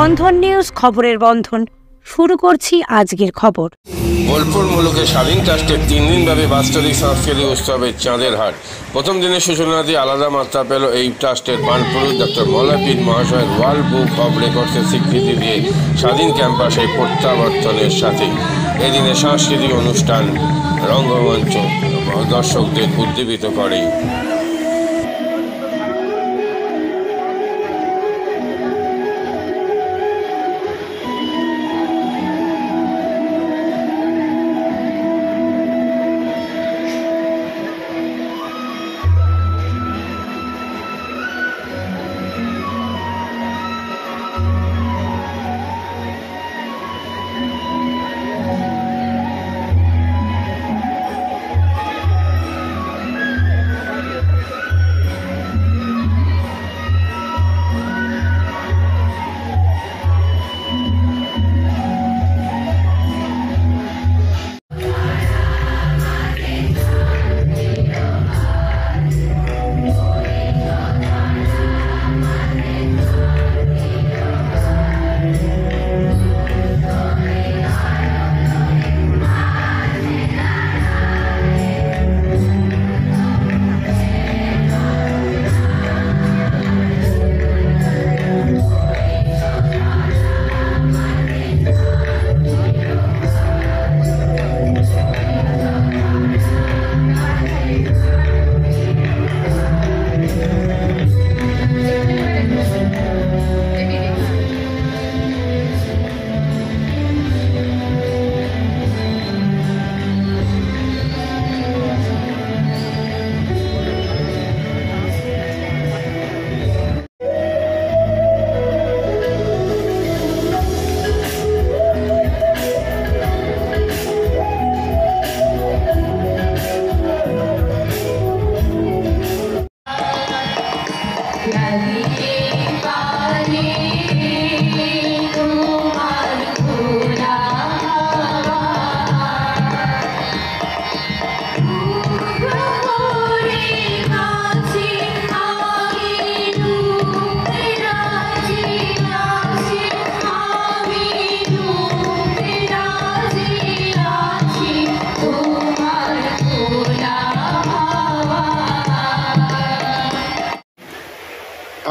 বন্ধন news, খবরের বন্ধন। শুরু করছি আজকের খবর। বোলপুর মুলুকে স্বাধীন ট্রাস্টের 3 দিনব্যাপী বাৎসরিক সাংস্কৃতিক উৎসবের চাঁদের হাট প্রথম দিনের সূচনা দিয়ে আলাদা মাত্রা পেল এই ট্রাস্টের প্রাণপুরুষ ডক্টর মৌলাপীর মহাশয়ের ওয়ার্ল্ড বুক অব রেকর্ডসের স্বীকৃতি দিয়ে স্বাধীন ক্যাম্পাসে প্রত্যাবর্তনের সাথে এদিনে সাংস্কৃতিক অনুষ্ঠান রঙ্গমঞ্চ দর্শকদের উদ্দীপিত করে।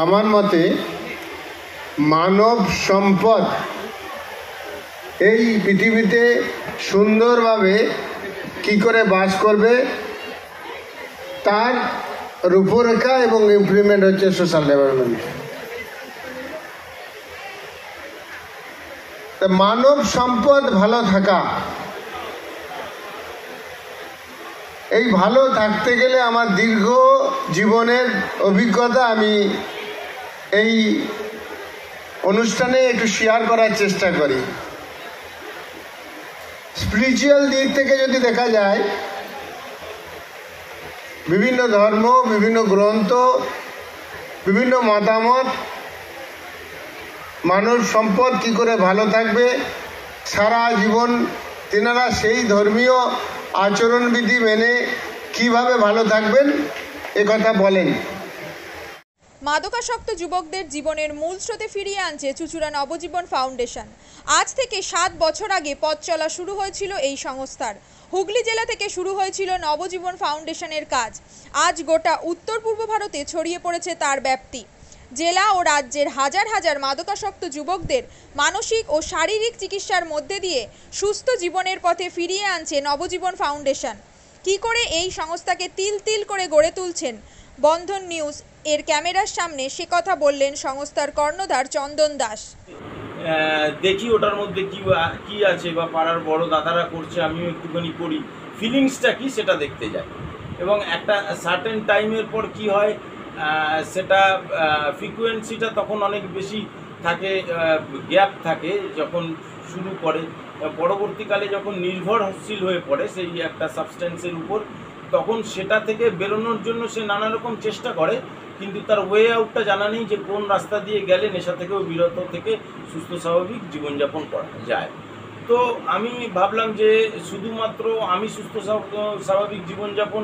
আমার মতে মানব সম্পদ এই পৃথিবীতে সুন্দরভাবে কি করে বাস করবে তার রূপরেখা এবং ইমপ্লিমেন্ট হচ্ছে সোশ্যাল ডেভেলপমেন্ট। মানব সম্পদ ভালো থাকা, এই ভালো থাকতে গেলে আমার দীর্ঘ জীবনের অভিজ্ঞতা আমি এই অনুষ্ঠানে একটু শেয়ার করার চেষ্টা করি। স্পিরিচুয়াল দিক থেকে যদি দেখা যায়, বিভিন্ন ধর্ম, বিভিন্ন গ্রন্থ, বিভিন্ন মতামত, মানব সম্পদ কি করে ভালো থাকবে সারা জীবন তেনারা সেই ধর্মীয় আচরণবিধি মেনে কিভাবে ভালো থাকবেন এ কথা বলেন। মাদকাসক্ত যুবকদের জীবনের মূল স্রোতে ফিরিয়ে আনছে চুঁচুড়া নবজীবন ফাউন্ডেশন। আজ থেকে 7 বছর আগে পথ চলা শুরু হয়েছিল এই সংস্থার। হুগলি জেলা থেকে শুরু হয়েছিল নবজীবন ফাউন্ডেশনের কাজ। আজ গোটা উত্তর পূর্ব ভারতে ছড়িয়ে পড়েছে তার ব্যাপ্তি। জেলা ও রাজ্যের হাজার হাজার মাদকাসক্ত যুবকদের মানসিক ও শারীরিক চিকিৎসার মধ্যে দিয়ে সুস্থ জীবনের পথে ফিরিয়ে আনছে নবজীবন ফাউন্ডেশন। কি করে এই সংস্থাকে তিল তিল করে গড়ে তুলছেন বন্ধন নিউজ এর ক্যামেরার সামনে, সে কথা বললেন সংস্থার কর্ণধার চন্দন দাস। দেখি ওটার মধ্যে কি আছে বা পাড়ার বড় দাদারা করছে, আমিও একটুখানি করি, ফিলিংসটা কি সেটা দেখতে যাই। এবং একটা সার্টেন টাইমের পর কি হয়, সেটা ফ্রিকোয়েন্সিটা তখন অনেক বেশি থাকে, গ্যাপ থাকে যখন শুরু করে, পরবর্তীকালে যখন নির্ভরশীল হয়ে পড়ে সেই একটা সাবস্টেন্সের উপর, তখন সেটা থেকে বেরোনোর জন্য সে নানা রকম চেষ্টা করে, কিন্তু তার ওয়ে আউটটা জানা নেই যে কোন রাস্তা দিয়ে গেলে নেশা থেকেও বিরত থেকে সুস্থ স্বাভাবিক জীবনযাপন করা যায়। তো আমি ভাবলাম যে শুধুমাত্র আমি সুস্থ স্বাভাবিক জীবনযাপন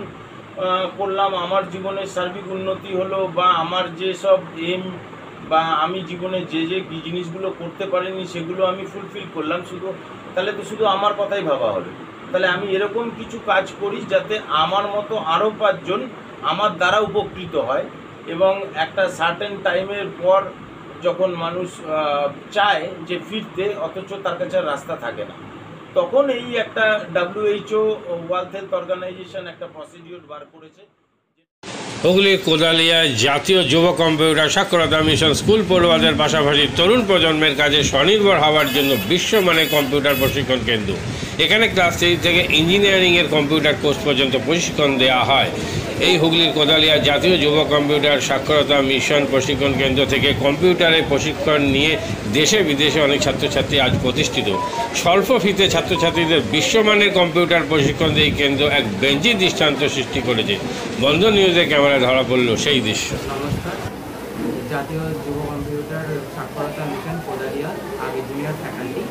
করলাম, আমার জীবনের সার্বিক উন্নতি হলো, বা আমার যেসব এম বা আমি জীবনে যে জিনিসগুলো করতে পারিনি সেগুলো আমি ফুলফিল করলাম, তাহলে তো শুধু আমার কথাই ভাবা হবে। তাহলে আমি এরকম কিছু কাজ করি যাতে আমার মতো আরও 5 জন আমার দ্বারা উপকৃত হয়, এবং একটা সার্টেন টাইমের পর যখন মানুষ চায় যে ফিরতে, অথচ তার কাছে রাস্তা থাকে না, তখন এই একটা WHO ওয়ার্ল্ড হেলথ অর্গানাইজেশন একটা প্রসিডিওর বার করেছে। হুগলির কোদালিয়ায় জাতীয় যুব কম্পিউটার সাক্ষরতা মিশন স্কুল পড়ুয়াদের পাশাপাশি তরুণ প্রজন্মের কাজে স্বনির্ভর হওয়ার জন্য বিশ্বমানের কম্পিউটার প্রশিক্ষণ কেন্দ্র। এখানে ক্লাস 3 থেকে ইঞ্জিনিয়ারিংয়ের কম্পিউটার কোর্স পর্যন্ত প্রশিক্ষণ দেওয়া হয়। এই হুগলির কোদালিয়া জাতীয় যুব কম্পিউটার সাক্ষরতা মিশন প্রশিক্ষণ কেন্দ্র থেকে কম্পিউটারে প্রশিক্ষণ নিয়ে দেশে বিদেশে অনেক ছাত্রছাত্রী আজ প্রতিষ্ঠিত। স্বল্প ফিতে ছাত্রছাত্রীদের বিশ্বমানের কম্পিউটার প্রশিক্ষণ দিয়ে এই কেন্দ্র এক বেঞ্চি দৃষ্টান্ত সৃষ্টি করেছে। বন্ধন নিউজে ক্যামেরায় ধরা পড়ল সেই দৃশ্য। নমস্কার, জাতীয় যুব কম্পিউটার সাক্ষরতা মিশন কোদালিয়া, আগে জুনিয়র ফ্যাকাল্টি।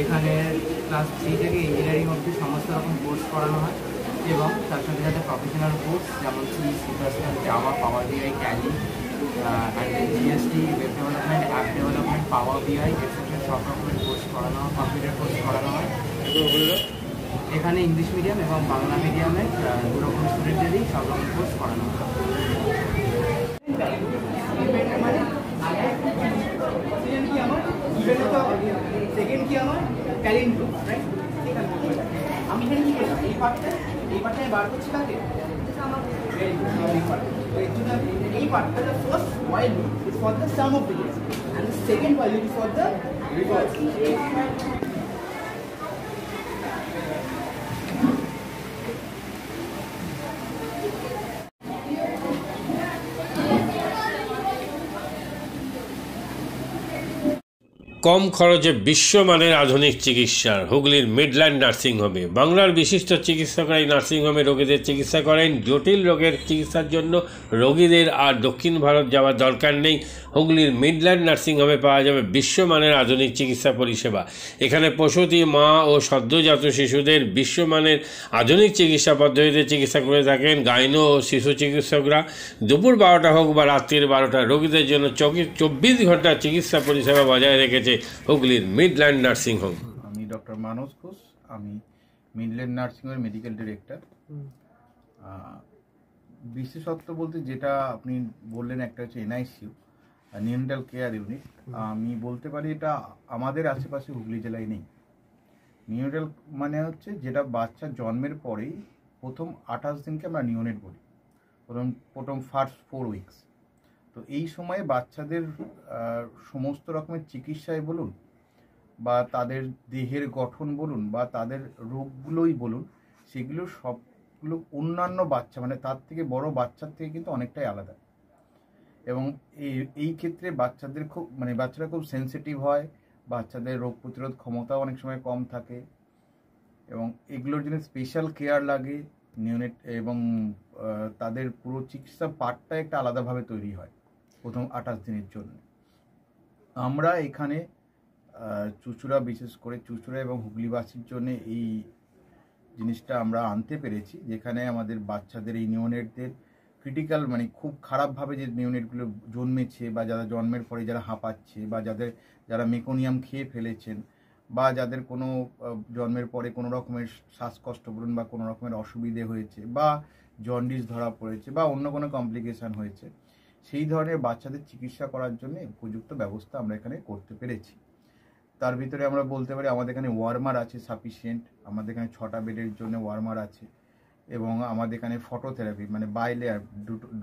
এখানে ক্লাস 3 থেকে ইঞ্জিনিয়ারিং অবধি সমস্ত রকম কোর্স করানো হয়, এবং তার সাথে সাথে প্রফেশনাল কোর্স যেমন C++, Java, power BI, Tally, GST, web development, app development, power BI, etcetera সব রকমের কোর্স করানো হয়, কম্পিউটার কোর্স করানো হয়। এখানে ইংলিশ মিডিয়াম এবং বাংলা মিডিয়ামের দুরকম স্টুডেন্টদেরই সব রকম কোর্স করানো হয়। সেকেন্ড কি আমার ট্যালেন্ট, রাইট? আমি এখানে কি করলাম, এই পার্টটা বার করছি কাকে, এই পার্টটা the first while is for the sum of digits and the second while is for the reverse. কম খরচে বিশ্বমানের আধুনিক চিকিৎসার হুগলির মিডল্যান্ড নার্সিংহোমে বাংলার বিশিষ্ট চিকিৎসকরা এই নার্সিংহোমে রোগীদের চিকিৎসা করেন। জটিল রোগের চিকিৎসার জন্য রোগীদের আর দক্ষিণ ভারত যাওয়ার দরকার নেই। হুগলির মিডল্যান্ড নার্সিংহোমে পাওয়া যাবে বিশ্বমানের আধুনিক চিকিৎসা পরিষেবা। এখানে প্রসূতি, মা ও সদ্যজাত শিশুদের বিশ্বমানের আধুনিক চিকিৎসা পদ্ধতিতে চিকিৎসা করে থাকেন গাইনো ও শিশু চিকিৎসকরা। দুপুর 12টা হোক বা রাত্রির 12টা, রোগীদের জন্য 24 ঘন্টা চিকিৎসা পরিষেবা বজায় রেখেছে হুগলির মিডল্যান্ড নার্সিংহোম। আমি ডক্টর মানস ঘোষ, আমি মিডল্যান্ড নার্সিংহোমের মেডিকেল ডিরেক্টর। বিশেষত্ব বলতে যেটা আপনি বললেন, একটা হচ্ছে NICU, নিউনেটাল কেয়ার ইউনিট। আমি বলতে পারি এটা আমাদের আশেপাশে হুগলি জেলায় নেই। নিউনেটাল মানে হচ্ছে যেটা বাচ্চা জন্মের পরেই প্রথম 28 দিনকে আমরা নিউনেট বলি, প্রথম ফার্স্ট 4 উইকস। তো এই সময়ে বাচ্চাদের সমস্ত রকমের চিকিৎসায় বলুন, বা তাদের দেহের গঠন বলুন, বা তাদের রোগগুলোই বলুন, সেগুলো সবগুলো অন্যান্য বাচ্চা মানে তার থেকে বড় বাচ্চার থেকে কিন্তু অনেকটাই আলাদা। এবং এই ক্ষেত্রে বাচ্চারা খুব সেন্সিটিভ হয়, বাচ্চাদের রোগ প্রতিরোধ ক্ষমতাও অনেক সময় কম থাকে, এবং এগুলোর জন্য স্পেশাল কেয়ার লাগে নিউনেট, এবং তাদের পুরো চিকিৎসা পার্টটা একটা আলাদাভাবে তৈরি হয় প্রথম 28 দিনের জন্য। আমরা এখানে চুঁচুড়া, বিশেষ করে চুঁচুড়া এবং হুগলিবাসীর জন্য এই জিনিসটা আমরা আনতে পেরেছি, যেখানে আমাদের বাচ্চাদের এই নিউনেটদের ক্রিটিক্যাল খুব খারাপভাবে যে নিউনেটগুলো জন্মেছে, বা যারা জন্মের পরে যারা হাঁপাচ্ছে, বা যারা মেকোনিয়াম খেয়ে ফেলেছেন, বা যাদের কোনো জন্মের পরে কোনো রকমের শ্বাসকষ্ট বলুন, বা কোনো রকমের অসুবিধে হয়েছে, বা জন্ডিস ধরা পড়েছে, বা অন্য কোনো কমপ্লিকেশান হয়েছে, সেই ধরনের বাচ্চাদের চিকিৎসা করার জন্য উপযুক্ত ব্যবস্থা আমরা এখানে করতে পেরেছি। তার ভিতরে আমরা বলতে পারি আমাদের এখানে ওয়ার্মার আছে সাফিসিয়েন্ট, আমাদের এখানে 6টা বেডের জন্য ওয়ার্মার আছে, এবং আমাদের এখানে phototherapy bilayer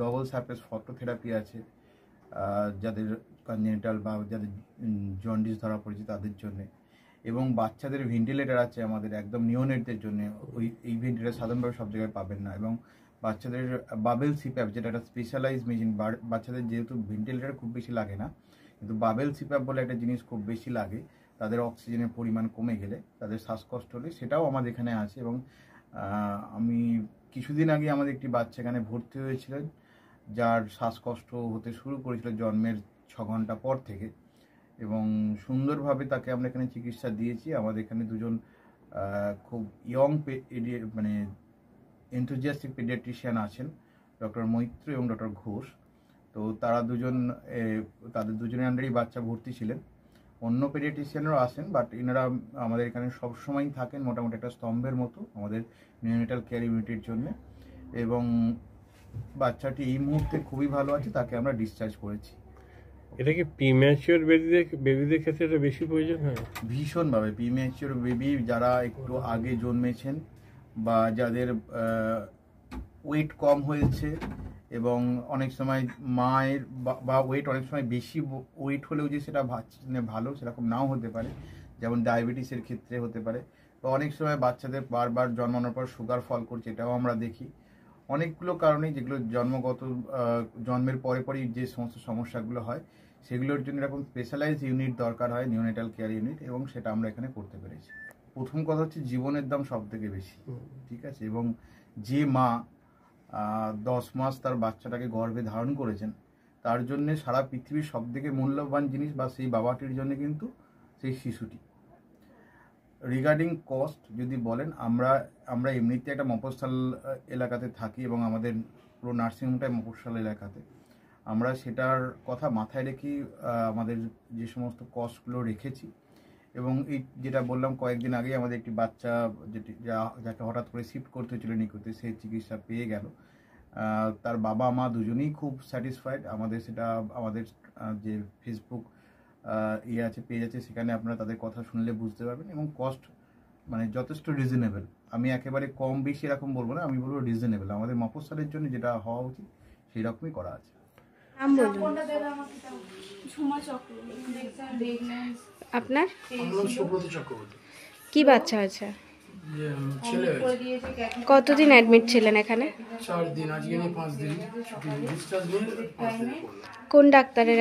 double surface phototherapy আছে যাদের কনজেনিটাল বা যাদের জন্ডিস ধরা পড়েছে তাদের জন্যে, এবং বাচ্চাদের ভেন্টিলেটার আছে আমাদের একদম নিওনেটদের জন্য। এই ভেন্টিলেটার সাধারণভাবে সব জায়গায় পাবেন না, এবং বাচ্চাদের বাবেল সিপ্যাপ, যেটা একটা স্পেশালাইজ মেশিন, বাচ্চাদের যেহেতু ভেন্টিলেটার খুব বেশি লাগে না, কিন্তু বাবেল সিপ্যাপ বলে একটা জিনিস খুব বেশি লাগে, তাদের অক্সিজেনের পরিমাণ কমে গেলে, তাদের শ্বাসকষ্ট হলে, সেটাও আমাদের এখানে আছে। এবং আমি কিছুদিন আগে আমাদের একটি বাচ্চা এখানে ভর্তি হয়েছিলেন, যার শ্বাসকষ্ট হতে শুরু করেছিল জন্মের 6 ঘন্টা পর থেকে, এবং সুন্দরভাবে তাকে আমরা এখানে চিকিৎসা দিয়েছি। আমাদের এখানে দুজন খুব ইয়ং এনথুজিয়াস্টিক পেডিয়াট্রিশিয়ান আছেন, ডক্টর মৈত্র এবং ডক্টর ঘোষ। তো তারা তাদের দুজনের আন্ডারেই বাচ্চা ভর্তি ছিলেন। অন্য পেডিয়াট্রিশিয়ানরাও আসেন, বাট এনারা আমাদের এখানে সবসময়ই থাকেন মোটামুটি একটা স্তম্ভের মতো আমাদের নিউনেটাল কেয়ার ইউনিটের জন্য। এবং বাচ্চাটি এই মুহূর্তে খুবই ভালো আছে, তাকে আমরা ডিসচার্জ করেছি। এটা কি প্রিম্যাচিওর বেবিদের ক্ষেত্রে এটা বেশি প্রয়োজন হয়? ভীষণভাবে প্রিম্যাচিওর বেবি যারা একটু আগে জন্মেছেন বা যাদের ওয়েট কম হয়েছে, এবং অনেক সময় মায়ের বা ওয়েট অনেক সময় বেশি ওয়েট হলেও যে সেটা ভালো সেরকম নাও হতে পারে, যেমন ডায়াবেটিসের ক্ষেত্রে হতে পারে, বা অনেক সময় বাচ্চাদের বারবার জন্মানোর পর সুগার ফল করছে, এটাও আমরা দেখি। অনেকগুলো কারণে যেগুলো জন্মের পরেই যে সমস্ত সমস্যাগুলো হয় সেগুলোর জন্য এরকম স্পেশালাইজ ইউনিট দরকার হয়, নিউনেটাল কেয়ার ইউনিট, এবং সেটা আমরা এখানে করতে পেরেছি। প্রথম কথা হচ্ছে জীবনের দাম সব থেকে বেশি, ঠিক আছে, এবং যে মা 10 মাস তার বাচ্চাটাকে গর্ভে ধারণ করেছেন তার জন্য সারা পৃথিবীর সব থেকে মূল্যবান জিনিস বা সেই বাবাটির জন্য কিন্তু সেই শিশুটি। রিগার্ডিং কস্ট যদি বলেন, আমরা এমনিতে একটা মফস্বল এলাকাতে থাকি এবং আমাদের পুরো নার্সিংহোমটাই মফস্বল এলাকাতে। আমরা সেটার কথা মাথায় রেখেই আমাদের যে সমস্ত কস্টগুলো রেখেছি। এবং এই যেটা বললাম কয়েকদিন আগেই আমাদের একটি বাচ্চা যাকে হঠাৎ করে শিফট করতে হয়েছিল নিকুতে, সে চিকিৎসা পেয়ে গেল। তার বাবা মা দুজনেই খুব স্যাটিসফাইড। আমাদের যে ফেসবুক আছে, পেজ আছে, সেখানে আপনারা তাদের কথা শুনলে বুঝতে পারবেন। এবং কস্ট মানে যথেষ্ট রিজনেবল। আমি একেবারে কম বেশি এরকম বলবো না, আমি বলবো রিজনেবল। আমাদের মফস্বলের জন্য যেটা হওয়া উচিত সেই রকমই করা আছে। আপনার কি বাচ্চা আছে? কতদিন অ্যাডমিট ছিলেন এখানে? 4 দিন, আজকে নিয়ে 5 দিন ডিসচার্জ নিয়ে 5 দিন। কোন ডাক্তারের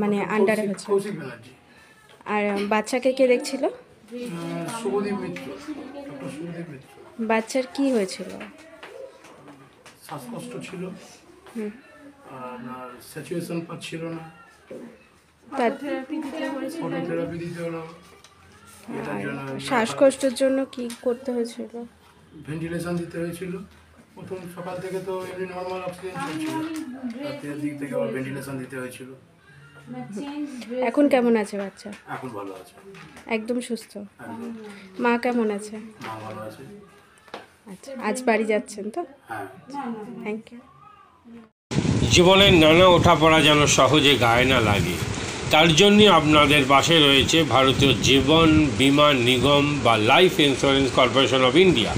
মানে আন্ডারে হচ্ছে? আর বাচ্চাকে কে দেখছিল? শুভদীপ মিত্র, ডক্টর শুভদীপ মিত্র। বাচ্চার কি হয়েছিল? শ্বাসকষ্ট ছিল, আর স্যাচুরেশন পাচ্ছিল না, ফটোথেরাপি দিতে হলো। শ্বাসকষ্টের জন্য কি করতে হয়েছিল? ভেন্টিলেশন দিতে হয়েছিল। প্রথম সকাল থেকে তো এমনি নর্মাল অক্সিজেন চলছিল, রাতের দিক থেকে আবার ভেন্টিলেশন দিতে হয়েছিল। এখন কেমন আছে বাচ্চা? এখন ভালো আছে, একদম সুস্থ। মা কেমন আছে? মা ভালো আছে। আচ্ছা, আজ বাড়ি যাচ্ছেন তো? হ্যাঁ, থ্যাংক ইউ। জীবনের নানা ওঠাপড়া যেন সহজে গায়ে না লাগে, তার জন্য আপনাদের পাশে রয়েছে ভারতীয় জীবন বীমা নিগম বা life insurance corporation of India.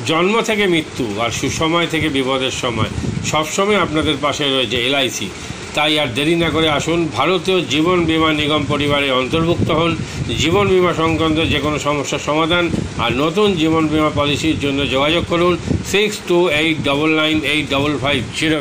জন্ম থেকে মৃত্যু আর সুসময় থেকে বিপদের সময় সবসময় আপনাদের পাশে রয়েছে এলআইসি। তাই আর দেরি না করে আসুন, ভারতীয় জীবন বীমা নিগম পরিবারে অন্তর্ভুক্ত হন। জীবন বীমা সংক্রান্ত যে কোনো সমস্যার সমাধান আর নতুন জীবন বীমা পলিসির জন্য যোগাযোগ করুন 6289985550।